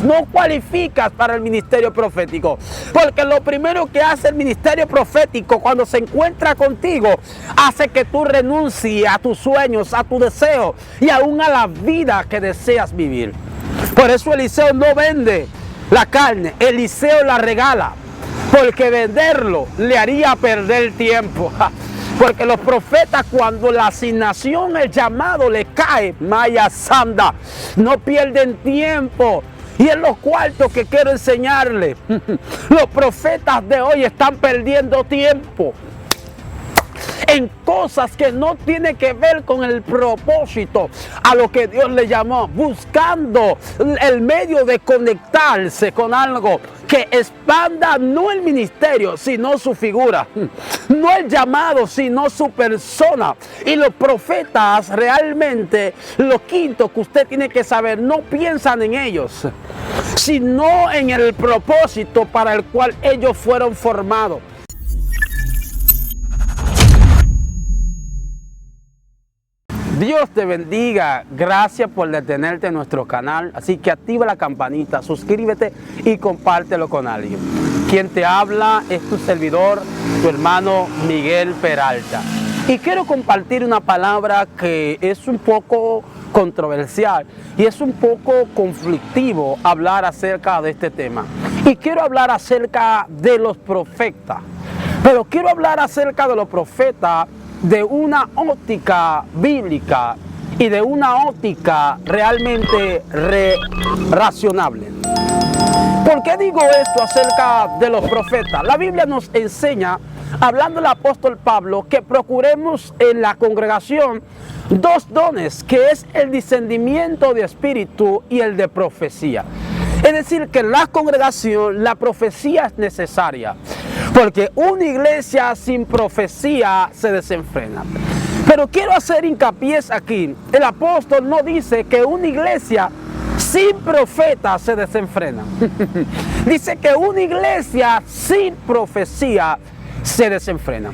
no cualificas para el ministerio profético. Porque lo primero que hace el ministerio profético cuando se encuentra contigo, hace que tú renuncies a tus sueños, a tu deseo y aún a la vida que deseas vivir. Por eso Eliseo no vende la carne, Eliseo la regala, porque venderlo le haría perder tiempo. Porque los profetas, cuando la asignación, el llamado le cae, Maya Sanda, no pierden tiempo. Y en los cuartos que quiero enseñarles, los profetas de hoy están perdiendo tiempo en cosas que no tienen que ver con el propósito a lo que Dios le llamó, buscando el medio de conectarse con algo que expanda no el ministerio, sino su figura, no el llamado, sino su persona. Y los profetas realmente, lo quinto que usted tiene que saber, no piensan en ellos, sino en el propósito para el cual ellos fueron formados. Dios te bendiga, gracias por detenerte en nuestro canal, así que activa la campanita, suscríbete y compártelo con alguien. Quien te habla es tu servidor, tu hermano Miguel Peralta. Y quiero compartir una palabra que es un poco controversial y es un poco conflictivo hablar acerca de este tema. Y quiero hablar acerca de los profetas, pero quiero hablar acerca de los profetas de una óptica bíblica y de una óptica realmente racionable. ¿Por qué digo esto acerca de los profetas? La Biblia nos enseña, hablando el apóstol Pablo, que procuremos en la congregación dos dones, que es el discernimiento de espíritu y el de profecía. Es decir, que en la congregación la profecía es necesaria, porque una iglesia sin profecía se desenfrena. Pero quiero hacer hincapié aquí, el apóstol no dice que una iglesia sin profeta se desenfrena. Dice que una iglesia sin profecía se desenfrena.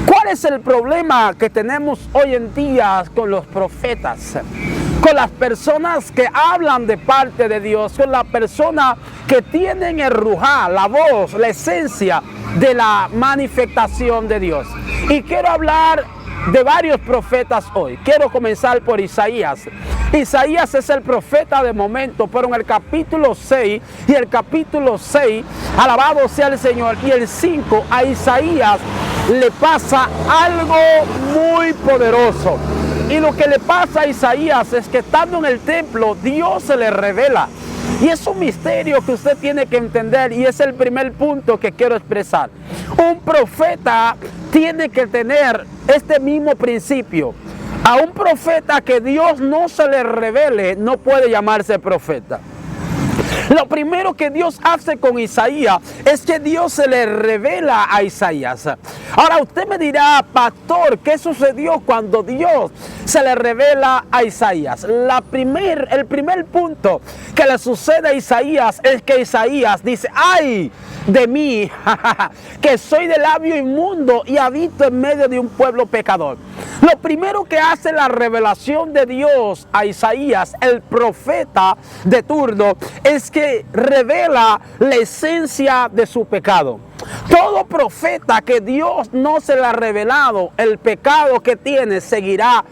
¿Cuál es el problema que tenemos hoy en día con los profetas? Con las personas que hablan de parte de Dios, con las personas que tienen el rujá, la voz, la esencia de la manifestación de Dios. Y quiero hablar de varios profetas hoy. Quiero comenzar por Isaías. Isaías es el profeta de momento, pero en el capítulo 6 y el capítulo 6, alabado sea el Señor, y el 5, a Isaías le pasa algo muy poderoso. Y lo que le pasa a Isaías es que estando en el templo, Dios se le revela. Y es un misterio que usted tiene que entender, y es el primer punto que quiero expresar. Un profeta tiene que tener este mismo principio. A un profeta que Dios no se le revele, no puede llamarse profeta. Lo primero que Dios hace con Isaías es que Dios se le revela a Isaías. Ahora usted me dirá, pastor, ¿qué sucedió cuando Dios se le revela a Isaías? El primer punto que le sucede a Isaías es que Isaías dice, ¡ay de mí, que soy de labio inmundo y habito en medio de un pueblo pecador! Lo primero que hace la revelación de Dios a Isaías, el profeta de turno, es que revela la esencia de su pecado. Todo profeta que Dios no se le ha revelado el pecado que tiene, seguirá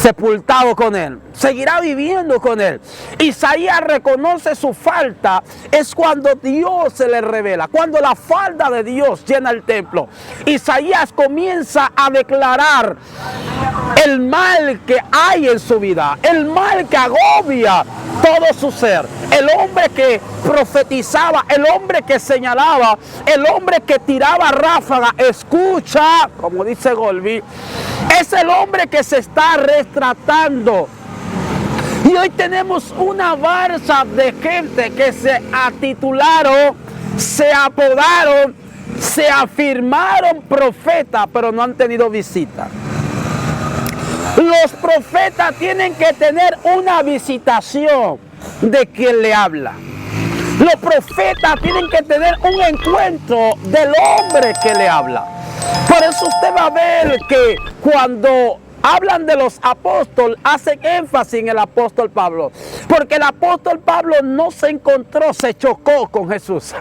sepultado con él, seguirá viviendo con él. Isaías reconoce su falta, es cuando Dios se le revela, cuando la falda de Dios llena el templo. Isaías comienza a declarar el mal que hay en su vida, el mal que agobia todo su ser. El hombre que profetizaba, el hombre que señalaba, el hombre que tiraba ráfaga, escucha, como dice Golby, es el hombre que se está retratando. Y hoy tenemos una barza de gente que se atitularon, se apodaron, se afirmaron profetas, pero no han tenido visita. Los profetas tienen que tener una visitación de quien le habla. Los profetas tienen que tener un encuentro del hombre que le habla. Por eso usted va a ver que cuando hablan de los apóstoles, hacen énfasis en el apóstol Pablo. Porque el apóstol Pablo no se encontró, se chocó con Jesús.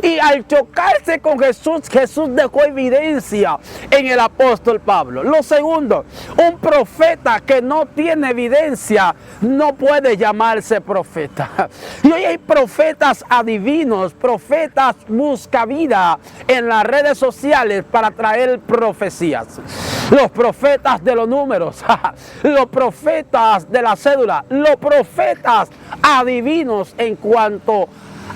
Y al chocarse con Jesús, Jesús dejó evidencia en el apóstol Pablo. Lo segundo, un profeta que no tiene evidencia no puede llamarse profeta. Y hoy hay profetas adivinos, profetas busca vida en las redes sociales para traer profecías. Los profetas de los números, los profetas de la cédula, los profetas adivinos en cuanto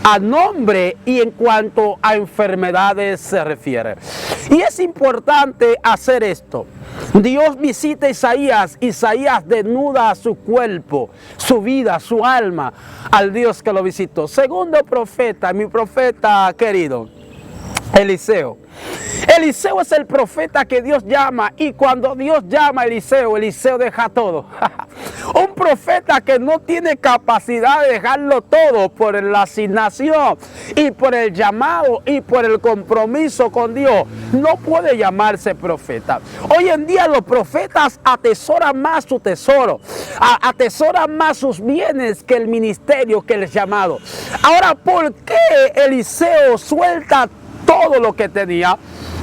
a nombre y en cuanto a enfermedades se refiere. Y es importante hacer esto. Dios visita a Isaías, Isaías desnuda su cuerpo, su vida, su alma al Dios que lo visitó. Segundo profeta, mi profeta querido, Eliseo. Eliseo es el profeta que Dios llama, y cuando Dios llama a Eliseo, Eliseo deja todo. Un profeta que no tiene capacidad de dejarlo todo por la asignación y por el llamado y por el compromiso con Dios, no puede llamarse profeta. Hoy en día los profetas atesoran más su tesoro, atesoran más sus bienes que el ministerio, que el llamado. Ahora, ¿por qué Eliseo suelta todo lo que tenía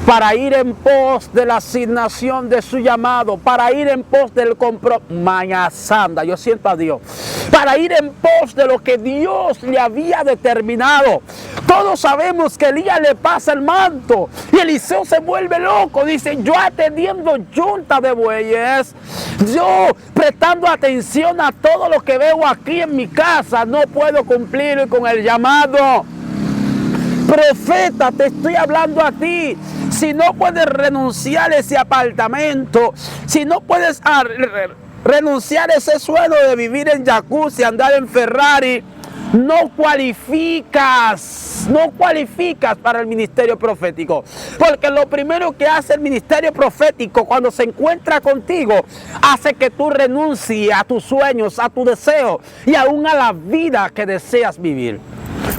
para ir en pos de la asignación de su llamado, para ir en pos del compromiso? Mayasanda, yo siento a Dios, para ir en pos de lo que Dios le había determinado. Todos sabemos que Elías le pasa el manto y Eliseo se vuelve loco. Dice: yo atendiendo yunta de bueyes, yo prestando atención a todo lo que veo aquí en mi casa, no puedo cumplir con el llamado. Profeta, te estoy hablando a ti. Si no puedes renunciar a ese apartamento, si no puedes renunciar a ese sueño de vivir en jacuzzi, andar en Ferrari, no cualificas para el ministerio profético. Porque lo primero que hace el ministerio profético cuando se encuentra contigo, hace que tú renuncies a tus sueños, a tu deseo y aún a la vida que deseas vivir.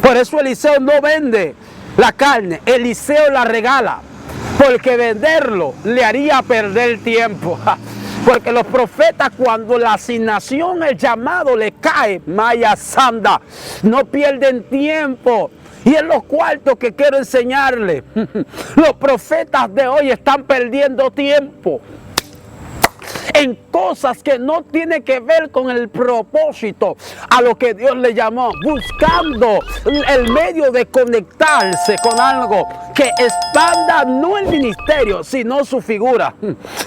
Por eso Eliseo no vende la carne, Eliseo la regala, porque venderlo le haría perder tiempo. Porque los profetas, cuando la asignación, el llamado le cae, Maya Sanda, no pierden tiempo. Y es lo cuarto que quiero enseñarle. Los profetas de hoy están perdiendo tiempo en cosas que no tienen que ver con el propósito a lo que Dios le llamó, buscando el medio de conectarse con algo que expanda no el ministerio, sino su figura,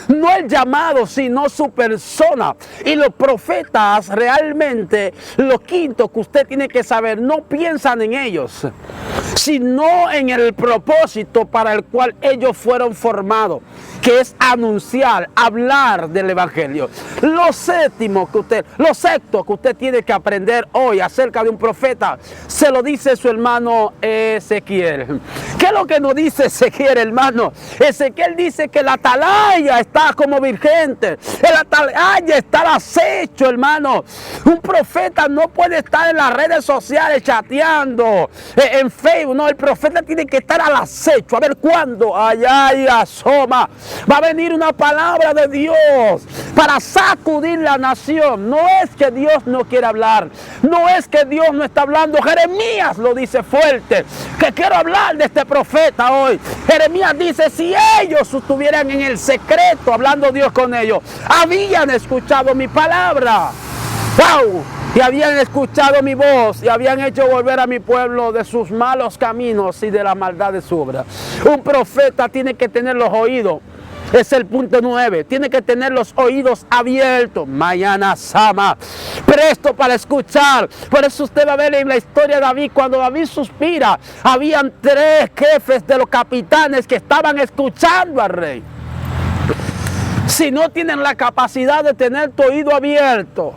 no el llamado, sino su persona. Y los profetas realmente, lo quinto que usted tiene que saber, no piensan en ellos, sino en el propósito para el cual ellos fueron formados, que es anunciar, hablar del evangelio. Lo sexto que usted tiene que aprender hoy acerca de un profeta, se lo dice su hermano Ezequiel. ¿Qué es lo que nos dice Ezequiel, hermano? Ezequiel dice que la atalaya está como vigente, el atalaya está al acecho, hermano. Un profeta no puede estar en las redes sociales chateando, en Facebook, no, el profeta tiene que estar al acecho, a ver cuándo, allá y asoma, va a venir una palabra de Dios para sacudir la nación. No es que Dios no quiere hablar, no es que Dios no está hablando. Jeremías lo dice fuerte, que quiero hablar de este profeta hoy. Jeremías dice: si ellos estuvieran en el secreto, hablando Dios con ellos, habían escuchado mi palabra. ¡Wow! Y habían escuchado mi voz y habían hecho volver a mi pueblo de sus malos caminos y de la maldad de su obra. Un profeta tiene que tener los oídos. Es el punto 9. Tiene que tener los oídos abiertos. Mañana Sama. Presto para escuchar. Por eso usted va a ver en la historia de David, cuando David suspira, habían 3 jefes de los capitanes que estaban escuchando al rey. Si no tienen la capacidad de tener tu oído abierto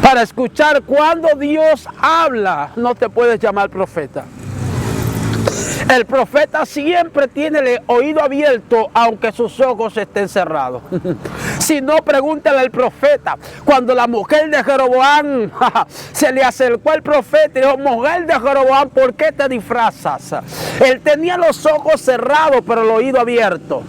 para escuchar cuando Dios habla, no te puedes llamar profeta. El profeta siempre tiene el oído abierto aunque sus ojos estén cerrados. Si no, pregúntale al profeta. Cuando la mujer de Jeroboam se le acercó al profeta y dijo, mujer de Jeroboam, ¿por qué te disfrazas? Él tenía los ojos cerrados, pero el oído abierto.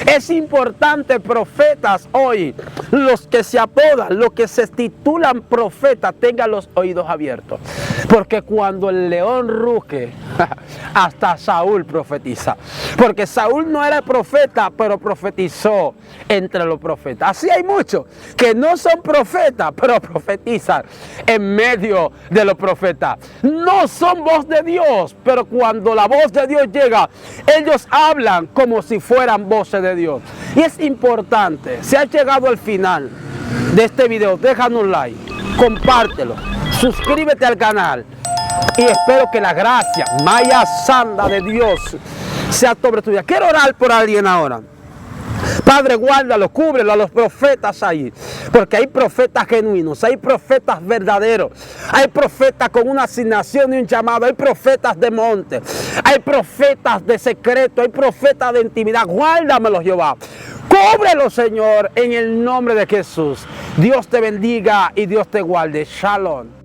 Es importante, profetas, hoy, los que se apodan, los que se titulan profetas, tengan los oídos abiertos. Porque cuando el león ruge, hasta Saúl profetiza. Porque Saúl no era profeta, pero profetizó entre los profetas. Así hay muchos que no son profetas, pero profetizan en medio de los profetas. No son voz de Dios, pero cuando la voz de Dios llega, ellos hablan como si fueran voces de Dios. Y es importante, si has llegado al final de este video, déjanos un like, compártelo, suscríbete al canal y espero que la gracia Maya Santa de Dios sea sobre tu vida. Quiero orar por alguien ahora. Padre, guárdalo, cúbrelo a los profetas ahí, porque hay profetas genuinos, hay profetas verdaderos, hay profetas con una asignación y un llamado, hay profetas de monte, hay profetas de secreto, hay profetas de intimidad. Guárdamelo, Jehová. Cúbrelo, Señor, en el nombre de Jesús. Dios te bendiga y Dios te guarde. Shalom.